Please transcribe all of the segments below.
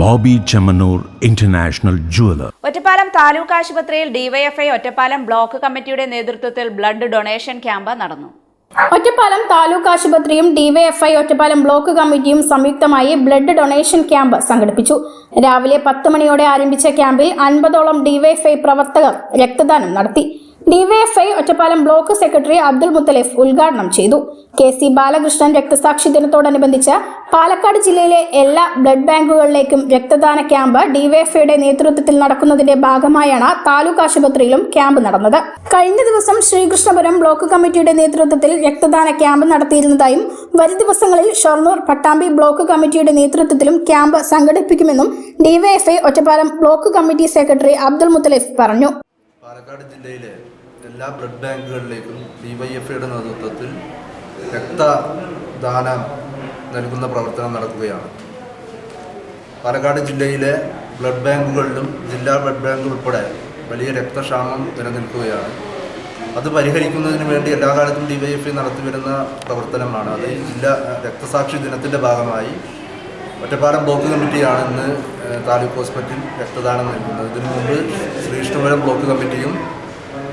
Bobby Chemmanur international jeweller. Ottapalam taluk ആശുപത്രിയിൽ DYFI Ottapalam block കമ്മിറ്റിയുടെ നേതൃത്വത്തിൽ ബ്ലഡ് ഡൊണേഷൻ ക്യാമ്പ് നടന്നു. ഒറ്റപ്പാലം താലൂക്ക് ആശുപത്രിയും ഡിവൈഎഫ്ഐ ഒറ്റപ്പാലം ബ്ലോക്ക് കമ്മിറ്റിയും സംയുക്തമായി ബ്ലഡ് ഡൊണേഷൻ ക്യാമ്പ് സംഘടിപ്പിച്ചു. രാവിലെ 10 മണിയോടെ ആരംഭിച്ച ക്യാമ്പിൽ 50ഓളം ഡിവൈഎഫ്ഐ പ്രവർത്തകർ രക്തദാനം നടത്തി. DYFI Ottapalam block secretary Abdul Muthalif ഉദ്ഘാടനം ചെയ്തു. KC ബാലകൃഷ്ണൻ രക്തസാക്ഷി ദിനത്തോടനുബന്ധിച്ച് പാലക്കാട് ജില്ലയിലെ എല്ലാ ബ്ലഡ് ബാങ്കുകളിലേക്കും രക്തദാന ക്യാമ്പ് ഡിവൈഎഫ്ഐയുടെ നേതൃത്വത്തിൽ നടക്കുന്നതിന്റെ ഭാഗമായാണ് താലൂക്ക് ആശുപത്രിയിലും ക്യാമ്പ് നടന്നത്. കഴിഞ്ഞ ദിവസം ശ്രീകൃഷ്ണപുരം ബ്ലോക്ക് കമ്മിറ്റിയുടെ നേതൃത്വത്തിൽ രക്തദാന ക്യാമ്പ് നടത്തിയിരുന്നതായും വരും ദിവസങ്ങളിൽ ഷൊർണൂർ പട്ടാമ്പി ബ്ലോക്ക് കമ്മിറ്റിയുടെ നേതൃത്വത്തിലും ക്യാമ്പ് സംഘടിപ്പിക്കുമെന്നും DYFI Ottapalam block committee secretary Abdul Muthalif പറഞ്ഞു. പാലക്കാട് ജില്ലയിലെ എല്ലാ ബ്ലഡ് ബാങ്കുകളിലേക്കും ഡിവൈഎഫ്ഐയുടെ നേതൃത്വത്തിൽ രക്തദാനം നൽകുന്ന പ്രവർത്തനം നടക്കുകയാണ്. പാലക്കാട് ജില്ലയിലെ ബ്ലഡ് ബാങ്കുകളിലും ജില്ലാ ബ്ലഡ് ബാങ്ക് ഉൾപ്പെടെ വലിയ രക്തക്ഷാമം നിലനിൽക്കുകയാണ്. അത് പരിഹരിക്കുന്നതിന് വേണ്ടി എല്ലാ കാലത്തും ഡിവൈഎഫ്ഐ നടത്തിവരുന്ന പ്രവർത്തനമാണ്. അത് ജില്ലാ രക്തസാക്ഷി ദിനത്തിൻ്റെ ഭാഗമായി ഒറ്റപ്പാലം ബ്ലോക്ക് കമ്മിറ്റിയാണ് ഇന്ന് താലൂക്ക് ഹോസ്പിറ്റലിൽ രക്തദാനം നൽകുന്നത്. ഇതിനു മുമ്പ് ശ്രീകൃഷ്ണപുരം ബ്ലോക്ക് കമ്മിറ്റിയും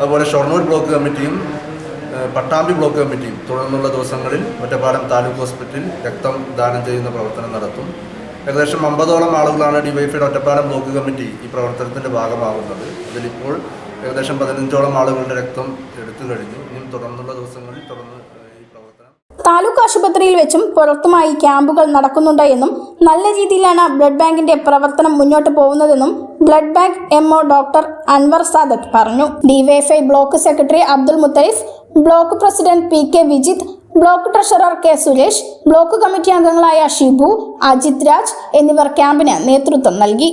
അതുപോലെ ഷൊർണൂർ ബ്ലോക്ക് കമ്മിറ്റിയും പട്ടാമ്പി ബ്ലോക്ക് കമ്മിറ്റിയും തുടർന്നുള്ള ദിവസങ്ങളിൽ ഒറ്റപ്പാലം താലൂക്ക് ഹോസ്പിറ്റലിൽ രക്തം ദാനം ചെയ്യുന്ന പ്രവർത്തനം നടത്തും. ഏകദേശം 50ഓളം ആളുകളാണ് ഡിവൈഎഫ്ഐയുടെ ഒറ്റപ്പാലം ബ്ലോക്ക് കമ്മിറ്റി ഈ പ്രവർത്തനത്തിൻ്റെ ഭാഗമാകുന്നത്. അതിലിപ്പോൾ ഏകദേശം 15ഓളം ആളുകളുടെ രക്തം എടുത്തു കഴിഞ്ഞു. ഇനിയും തുടർന്നുള്ള ദിവസങ്ങളിൽ തുടർന്ന് ഈ പ്രവർത്തനം താലൂക്ക് ആശുപത്രിയിൽ വെച്ചും പുറത്തുമായി ക്യാമ്പുകൾ നടക്കുന്നുണ്ട് എന്നും നല്ല രീതിയിലാണ് ബ്ലഡ് ബാങ്കിന്റെ പ്രവർത്തനം മുന്നോട്ട് പോകുന്നതെന്നും blood bank MO doctor Anwar Sadath പറഞ്ഞു. DYFI block secretary Abdul Muthalif, block president PK Vijith, block treasurer K Suresh, block committee അംഗങ്ങളായ ഷിബു, അജിത് രാജ് എന്നിവർ ക്യാമ്പിന് നേതൃത്വം നൽകി.